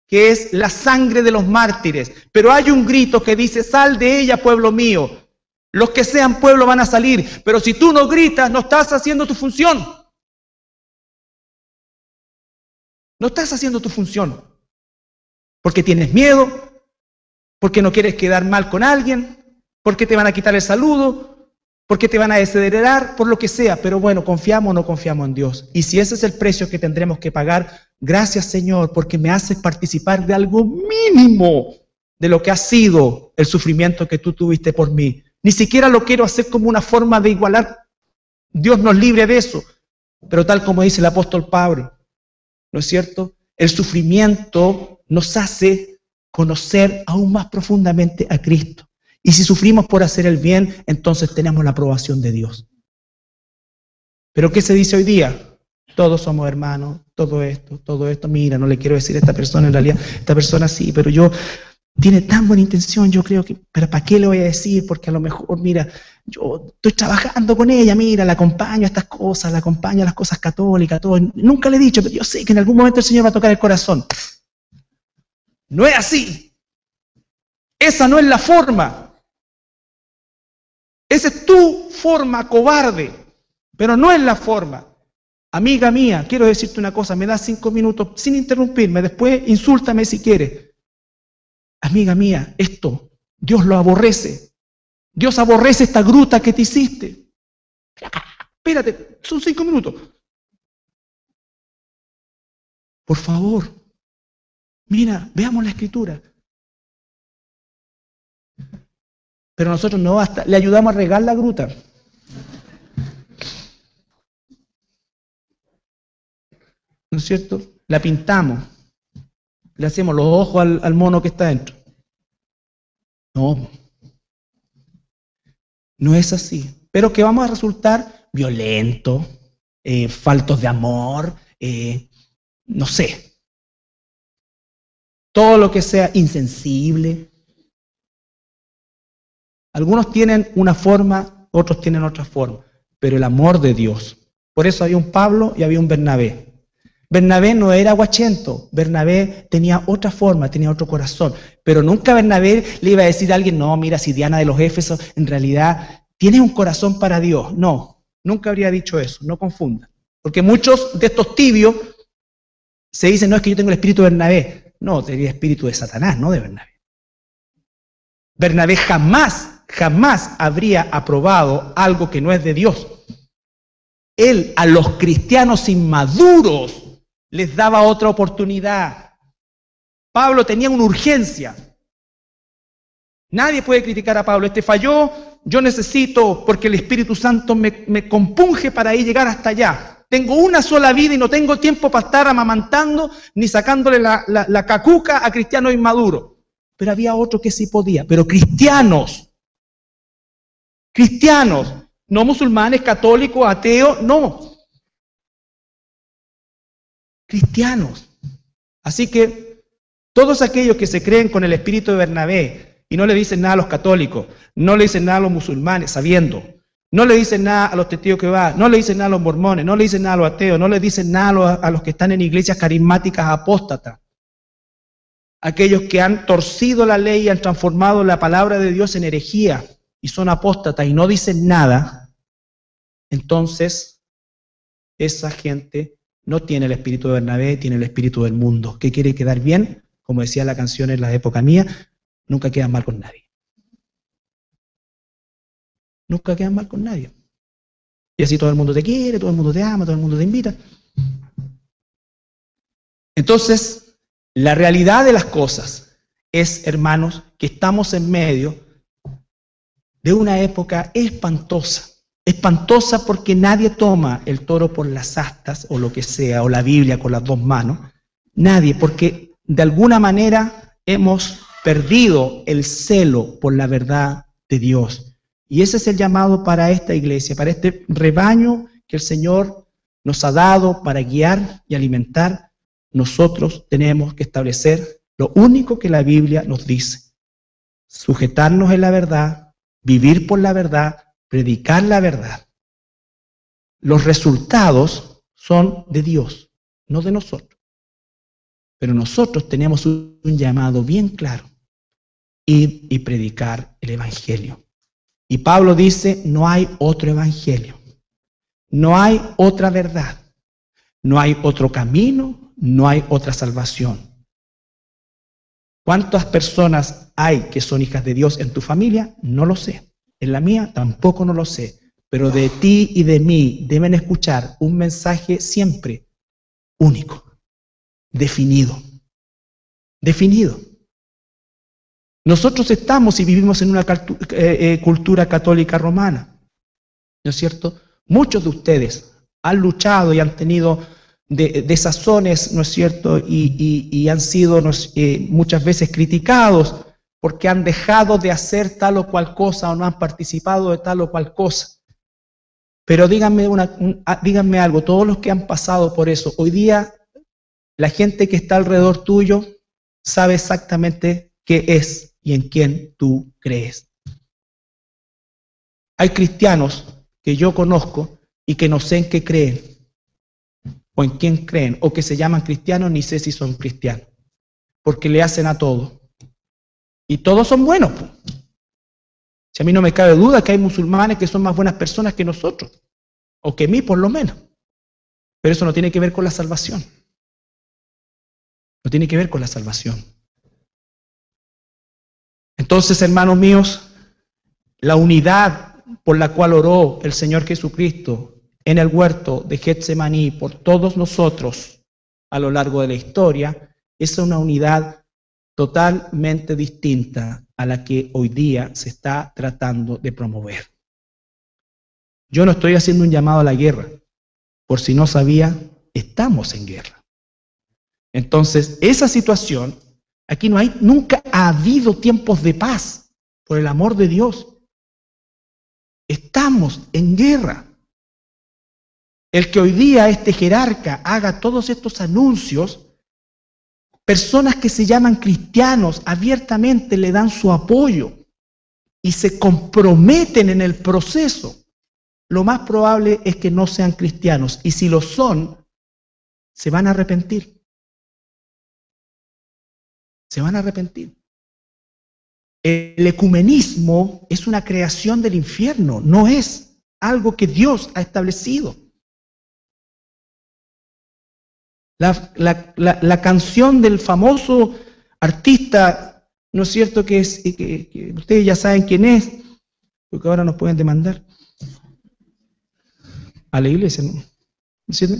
que es la sangre de los mártires. Pero hay un grito que dice, sal de ella, pueblo mío. Los que sean pueblo van a salir. Pero si tú no gritas, no estás haciendo tu función. No estás haciendo tu función. Porque tienes miedo, porque no quieres quedar mal con alguien, porque te van a quitar el saludo, porque te van a desheredar, por lo que sea. Pero bueno, ¿confiamos o no confiamos en Dios? Y si ese es el precio que tendremos que pagar, gracias Señor, porque me haces participar de algo mínimo de lo que ha sido el sufrimiento que tú tuviste por mí. Ni siquiera lo quiero hacer como una forma de igualar. Dios nos libre de eso. Pero tal como dice el apóstol Pablo, ¿no es cierto? El sufrimiento nos hace conocer aún más profundamente a Cristo. Y si sufrimos por hacer el bien, entonces tenemos la aprobación de Dios. ¿Pero qué se dice hoy día? Todos somos hermanos, todo esto, mira, no le quiero decir a esta persona, en realidad, esta persona sí, pero yo, tiene tan buena intención, yo creo que, pero ¿para qué le voy a decir? Porque a lo mejor, mira, yo estoy trabajando con ella, mira, la acompaño a estas cosas, la acompaño a las cosas católicas, todo. Nunca le he dicho, pero yo sé que en algún momento el Señor va a tocar el corazón. No es así. Esa no es la forma. Esa es tu forma cobarde, pero no es la forma. Amiga mía, quiero decirte una cosa, me das 5 minutos sin interrumpirme, después insúltame si quieres. Amiga mía, esto, Dios lo aborrece. Dios aborrece esta gruta que te hiciste. espérate, son 5 minutos. Por favor, mira, veamos la escritura. Pero nosotros no basta, le ayudamos a regar la gruta. ¿No es cierto? La pintamos. Le hacemos los ojos al mono que está dentro. No. No es así. Pero que vamos a resultar violentos, faltos de amor, no sé. Todo lo que sea insensible. Algunos tienen una forma, otros tienen otra forma. Pero el amor de Dios. Por eso había un Pablo y había un Bernabé. Bernabé no era aguachento, Bernabé tenía otra forma, tenía otro corazón, pero nunca Bernabé le iba a decir a alguien, no, mira, si Diana de los Éfesos en realidad tiene un corazón para Dios. No, nunca habría dicho eso, no confundan. Porque muchos de estos tibios se dicen, no, es que yo tengo el espíritu de Bernabé. No, tenía el espíritu de Satanás, no de Bernabé. Bernabé jamás habría aprobado algo que no es de Dios. Él a los cristianos inmaduros les daba otra oportunidad. Pablo tenía una urgencia. Nadie puede criticar a Pablo. Este falló, yo necesito, porque el Espíritu Santo me compunge para ahí llegar hasta allá. Tengo una sola vida y no tengo tiempo para estar amamantando ni sacándole la cacuca a cristianos inmaduros. Pero había otro que sí podía. Pero cristianos, no musulmanes, católicos, ateos, no. Cristianos. Así que todos aquellos que se creen con el espíritu de Bernabé y no le dicen nada a los católicos, no le dicen nada a los musulmanes, sabiendo, no le dicen nada a los testigos de Jehová, no le dicen nada a los mormones, no le dicen nada a los ateos, no le dicen nada a los que están en iglesias carismáticas apóstatas, aquellos que han torcido la ley y han transformado la palabra de Dios en herejía y son apóstatas y no dicen nada, entonces esa gente no tiene el espíritu de Bernabé, tiene el espíritu del mundo. ¿Qué quiere quedar bien? Como decía la canción en la época mía, nunca quedan mal con nadie. Nunca quedan mal con nadie. Y así todo el mundo te quiere, todo el mundo te ama, todo el mundo te invita. Entonces, la realidad de las cosas es, hermanos, que estamos en medio de una época espantosa. Espantosa porque nadie toma el toro por las astas o lo que sea, o la Biblia con las dos manos. Nadie, porque de alguna manera hemos perdido el celo por la verdad de Dios. Y ese es el llamado para esta iglesia, para este rebaño que el Señor nos ha dado para guiar y alimentar. Nosotros tenemos que establecer lo único que la Biblia nos dice: sujetarnos en la verdad, vivir por la verdad, predicar la verdad. Los resultados son de Dios, no de nosotros. Pero nosotros tenemos un llamado bien claro: ir y predicar el Evangelio. Y Pablo dice, no hay otro Evangelio, no hay otra verdad, no hay otro camino, no hay otra salvación. ¿Cuántas personas hay que son hijas de Dios en tu familia? No lo sé. En la mía tampoco no lo sé, pero de ti y de mí deben escuchar un mensaje siempre único, definido. Nosotros estamos y vivimos en una cultura católica romana, ¿no es cierto? Muchos de ustedes han luchado y han tenido desazones, ¿no es cierto? Y han sido muchas veces criticados porque han dejado de hacer tal o cual cosa o no han participado de tal o cual cosa. Pero díganme algo, todos los que han pasado por eso, hoy día la gente que está alrededor tuyo sabe exactamente qué es y en quién tú crees. Hay cristianos que yo conozco y que no sé en qué creen, o en quién creen, o que se llaman cristianos, ni sé si son cristianos, porque le hacen a todo. Y todos son buenos. Si a mí no me cabe duda que hay musulmanes que son más buenas personas que nosotros, o que mí por lo menos. Pero eso no tiene que ver con la salvación. No tiene que ver con la salvación. Entonces, hermanos míos, la unidad por la cual oró el Señor Jesucristo en el huerto de Getsemaní por todos nosotros a lo largo de la historia, es una unidad totalmente distinta a la que hoy día se está tratando de promover. Yo no estoy haciendo un llamado a la guerra. Por si no sabía, estamos en guerra. Entonces, esa situación, aquí nunca ha habido tiempos de paz, por el amor de Dios. Estamos en guerra. El que hoy día este jerarca haga todos estos anuncios, personas que se llaman cristianos abiertamente le dan su apoyo y se comprometen en el proceso. Lo más probable es que no sean cristianos, y si lo son, se van a arrepentir. Se van a arrepentir. El ecumenismo es una creación del infierno, no es algo que Dios ha establecido. La canción del famoso artista, ¿no es cierto? Que ustedes ya saben quién es, porque ahora nos pueden demandar a la iglesia, ¿no? ¿Es cierto?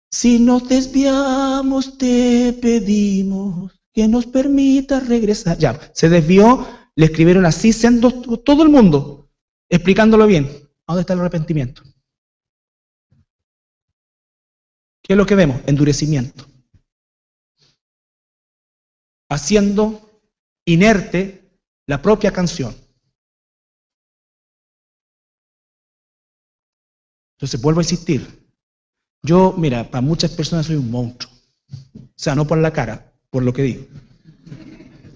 Si nos desviamos, te pedimos que nos permita regresar. Ya, se desvió, le escribieron así, todo el mundo, explicándolo bien. ¿Dónde está el arrepentimiento? ¿Qué es lo que vemos? Endurecimiento. Haciendo inerte la propia canción. Entonces, vuelvo a insistir. Yo, mira, para muchas personas soy un monstruo. O sea, no por la cara, por lo que digo.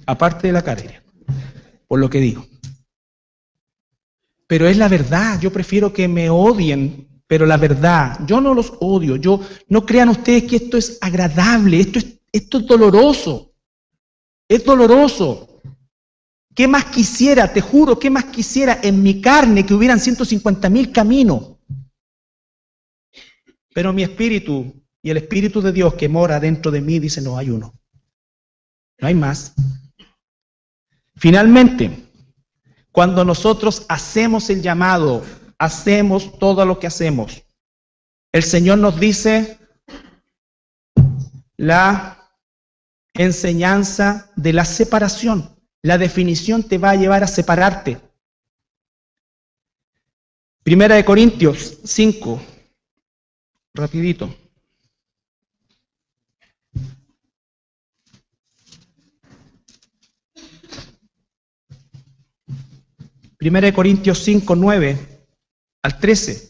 Aparte de la cara, por lo que digo. Pero es la verdad. Yo prefiero que me odien, pero la verdad, yo no los odio. No crean ustedes que esto es agradable, esto es doloroso. Es doloroso. ¿Qué más quisiera, te juro, qué más quisiera en mi carne que hubieran 150.000 caminos? Pero mi espíritu y el Espíritu de Dios que mora dentro de mí dice, no, hay uno. No hay más. Finalmente, cuando nosotros hacemos el llamado, hacemos todo lo que hacemos, el Señor nos dice la enseñanza de la separación. La definición te va a llevar a separarte. Primera de Corintios 5, rapidito. Primera de Corintios 5, 9 al 13.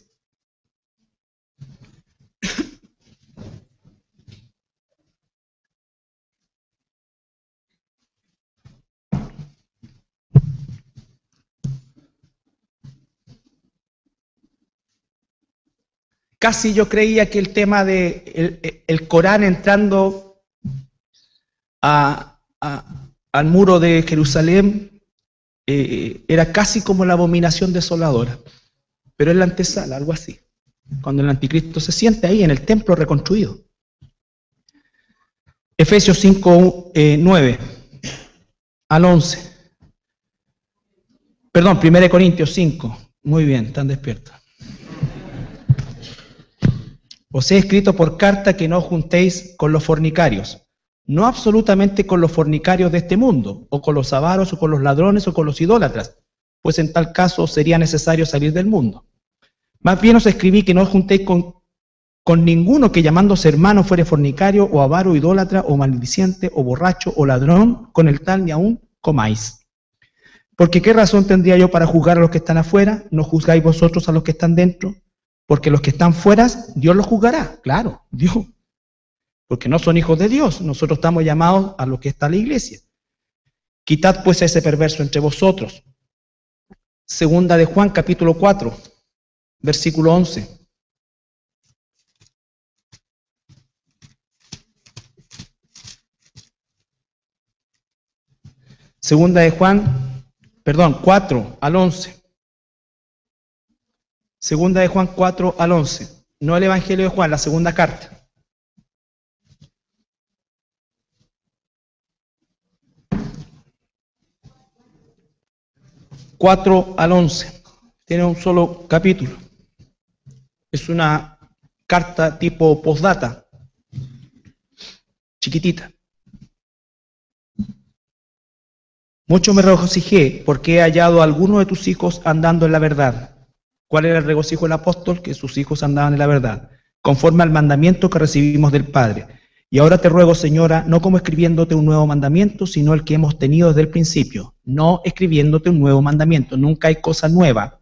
Casi yo creía que el tema de el Corán entrando al muro de Jerusalén era casi como la abominación desoladora, pero es la antesala, algo así, cuando el anticristo se siente ahí en el templo reconstruido. Efesios 5, 9 al 11. Perdón, 1 Corintios 5. Muy bien, están despiertos. Os he escrito por carta que no os juntéis con los fornicarios, no absolutamente con los fornicarios de este mundo, o con los avaros, o con los ladrones, o con los idólatras, pues en tal caso sería necesario salir del mundo. Más bien os escribí que no os juntéis con ninguno que llamándose hermano fuere fornicario, o avaro, idólatra, o maldiciente, o borracho, o ladrón, con el tal ni aún comáis. Porque ¿qué razón tendría yo para juzgar a los que están afuera? ¿No juzgáis vosotros a los que están dentro? Porque los que están fuera, Dios los juzgará. Claro, Dios. Porque no son hijos de Dios. Nosotros estamos llamados a lo que está la iglesia. Quitad pues a ese perverso entre vosotros. Segunda de Juan, capítulo 4, versículo 11. Segunda de Juan, 4 al 11. Segunda de Juan 4 al 11. No el Evangelio de Juan, la segunda carta. 4 al 11. Tiene un solo capítulo. Es una carta tipo postdata, chiquitita. Mucho me regocijé porque he hallado a algunos de tus hijos andando en la verdad. ¿Cuál era el regocijo del apóstol? Que sus hijos andaban en la verdad, conforme al mandamiento que recibimos del Padre. Y ahora te ruego, Señora, no como escribiéndote un nuevo mandamiento, sino el que hemos tenido desde el principio. No escribiéndote un nuevo mandamiento, nunca hay cosa nueva.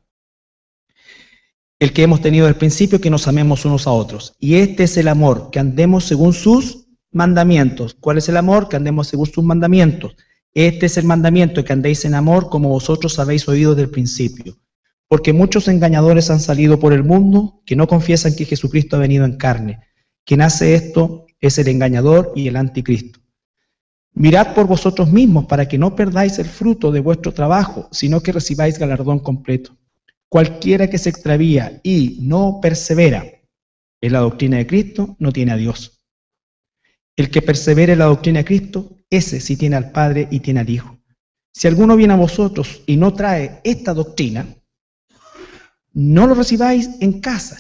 El que hemos tenido desde el principio, que nos amemos unos a otros. Y este es el amor, que andemos según sus mandamientos. ¿Cuál es el amor? Que andemos según sus mandamientos. Este es el mandamiento, que andéis en amor como vosotros habéis oído desde el principio. Porque muchos engañadores han salido por el mundo que no confiesan que Jesucristo ha venido en carne. Quien hace esto es el engañador y el anticristo. Mirad por vosotros mismos para que no perdáis el fruto de vuestro trabajo, sino que recibáis galardón completo. Cualquiera que se extravía y no persevera en la doctrina de Cristo no tiene a Dios. El que persevere en la doctrina de Cristo, ese sí tiene al Padre y tiene al Hijo. Si alguno viene a vosotros y no trae esta doctrina, no lo recibáis en casa.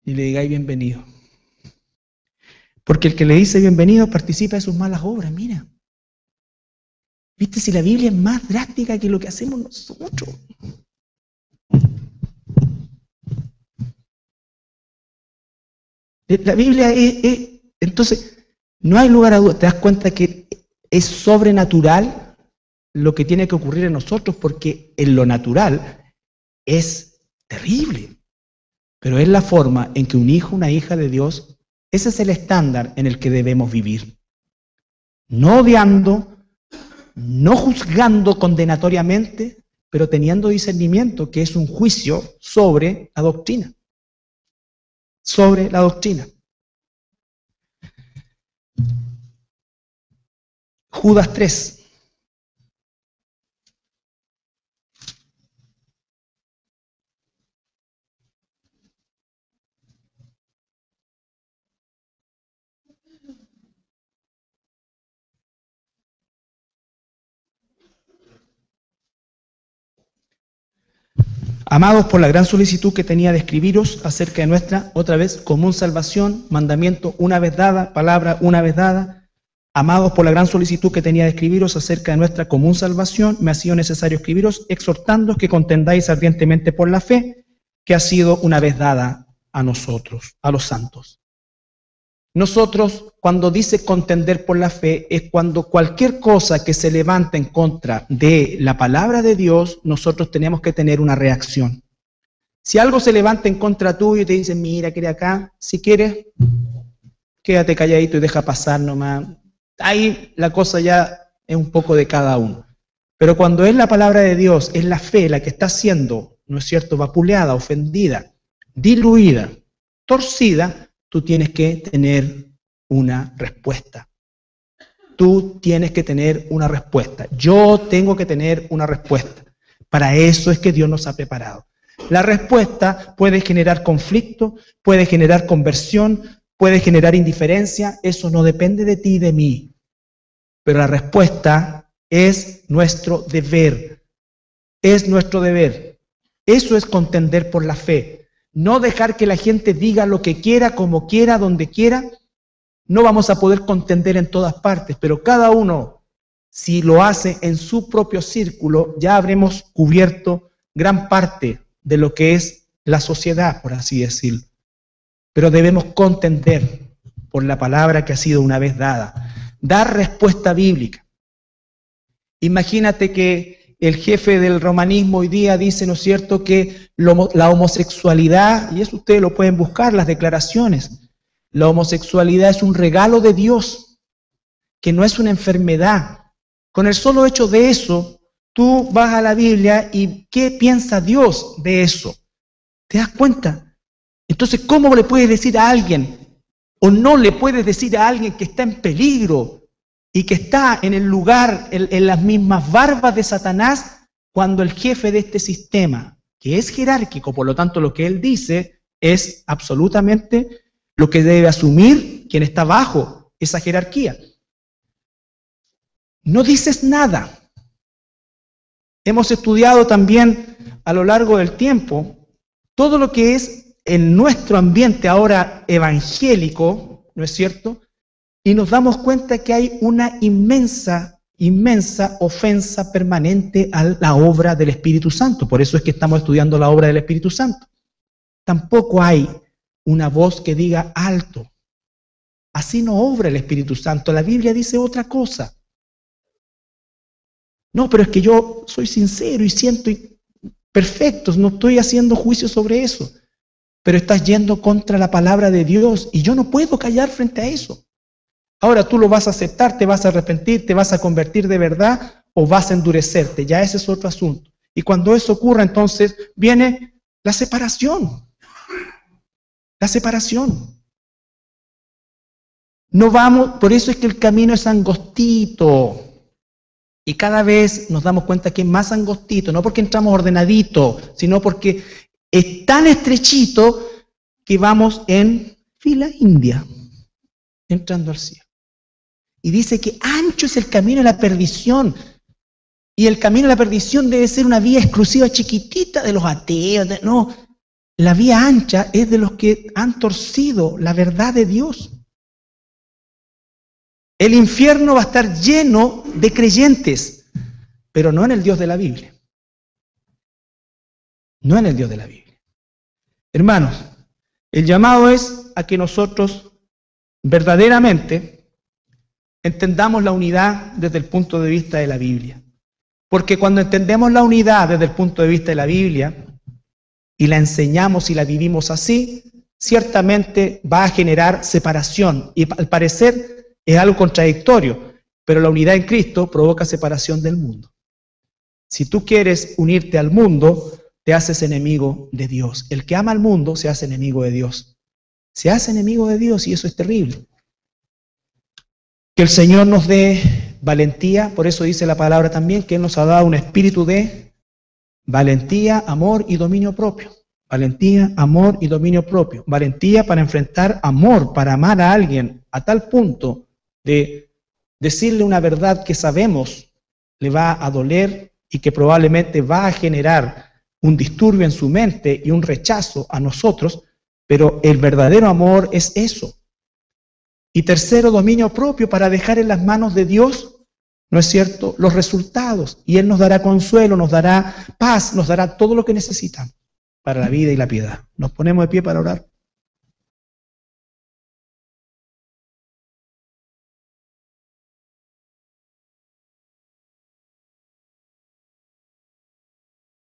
Y le digáis bienvenido. Porque el que le dice bienvenido participa de sus malas obras. Mira. ¿Viste si la Biblia es más drástica que lo que hacemos nosotros? La Biblia entonces, no hay lugar a dudas. Te das cuenta que es sobrenatural lo que tiene que ocurrir en nosotros, porque en lo natural es terrible. Pero es la forma en que un hijo, una hija de Dios, ese es el estándar en el que debemos vivir. No odiando, no juzgando condenatoriamente, pero teniendo discernimiento, que es un juicio sobre la doctrina. Sobre la doctrina. Judas 3. Amados, por la gran solicitud que tenía de escribiros acerca de nuestra, otra vez, común salvación, mandamiento una vez dada, palabra una vez dada. Amados, por la gran solicitud que tenía de escribiros acerca de nuestra común salvación, me ha sido necesario escribiros, exhortándoos que contendáis ardientemente por la fe, que ha sido una vez dada a nosotros, a los santos. Nosotros, cuando dice contender por la fe, es cuando cualquier cosa que se levanta en contra de la palabra de Dios, nosotros tenemos que tener una reacción. Si algo se levanta en contra tuyo y te dicen, mira, quiere acá, si quieres, quédate calladito y deja pasar nomás. Ahí la cosa ya es un poco de cada uno. Pero cuando es la palabra de Dios, es la fe la que está siendo, ¿no es cierto?, vapuleada, ofendida, diluida, torcida, tú tienes que tener una respuesta. Tú tienes que tener una respuesta. Yo tengo que tener una respuesta. Para eso es que Dios nos ha preparado. La respuesta puede generar conflicto, puede generar conversión, puede generar indiferencia. Eso no depende de ti y de mí. Pero la respuesta es nuestro deber. Es nuestro deber. Eso es contender por la fe. No dejar que la gente diga lo que quiera, como quiera, donde quiera. No vamos a poder contender en todas partes, pero cada uno, si lo hace en su propio círculo, ya habremos cubierto gran parte de lo que es la sociedad, por así decirlo. Pero debemos contender por la palabra que ha sido una vez dada. Dar respuesta bíblica. Imagínate que el jefe del romanismo hoy día dice, ¿no es cierto?, que la homosexualidad, y eso ustedes lo pueden buscar, las declaraciones, la homosexualidad es un regalo de Dios, que no es una enfermedad. Con el solo hecho de eso, tú vas a la Biblia y ¿qué piensa Dios de eso? ¿Te das cuenta? Entonces, ¿cómo le puedes decir a alguien, o no le puedes decir a alguien que está en peligro, y que está en el lugar, en las mismas barbas de Satanás, cuando el jefe de este sistema, que es jerárquico, por lo tanto lo que él dice es absolutamente lo que debe asumir quien está bajo esa jerarquía? No dices nada. Hemos estudiado también a lo largo del tiempo, todo lo que es en nuestro ambiente ahora evangélico, ¿no es cierto? Y nos damos cuenta que hay una inmensa ofensa permanente a la obra del Espíritu Santo. Por eso es que estamos estudiando la obra del Espíritu Santo. Tampoco hay una voz que diga alto. Así no obra el Espíritu Santo. La Biblia dice otra cosa. No, pero es que yo soy sincero y siento perfecto, no estoy haciendo juicio sobre eso. Pero estás yendo contra la palabra de Dios y yo no puedo callar frente a eso. Ahora tú lo vas a aceptar, te vas a arrepentir, te vas a convertir de verdad o vas a endurecerte. Ya ese es otro asunto. Y cuando eso ocurra, entonces viene la separación. La separación. No vamos, por eso es que el camino es angostito. Y cada vez nos damos cuenta que es más angostito, no porque entramos ordenadito, sino porque es tan estrechito que vamos en fila india, entrando al cielo. Y dice que ancho es el camino de la perdición. Y el camino de la perdición debe ser una vía exclusiva chiquitita de los ateos. No, la vía ancha es de los que han torcido la verdad de Dios. El infierno va a estar lleno de creyentes, pero no en el Dios de la Biblia. No en el Dios de la Biblia. Hermanos, el llamado es a que nosotros verdaderamente entendamos la unidad desde el punto de vista de la Biblia. Porque cuando entendemos la unidad desde el punto de vista de la Biblia y la enseñamos y la vivimos así, ciertamente va a generar separación. Y al parecer es algo contradictorio, pero la unidad en Cristo provoca separación del mundo. Si tú quieres unirte al mundo, te haces enemigo de Dios. El que ama al mundo se hace enemigo de Dios. Se hace enemigo de Dios y eso es terrible. Que el Señor nos dé valentía, por eso dice la palabra también, que Él nos ha dado un espíritu de valentía, amor y dominio propio. Valentía, amor y dominio propio. Valentía para enfrentar amor, para amar a alguien a tal punto de decirle una verdad que sabemos le va a doler y que probablemente va a generar un disturbio en su mente y un rechazo a nosotros, pero el verdadero amor es eso. Y tercero, dominio propio para dejar en las manos de Dios, ¿no es cierto?, los resultados. Y Él nos dará consuelo, nos dará paz, nos dará todo lo que necesitamos para la vida y la piedad. Nos ponemos de pie para orar.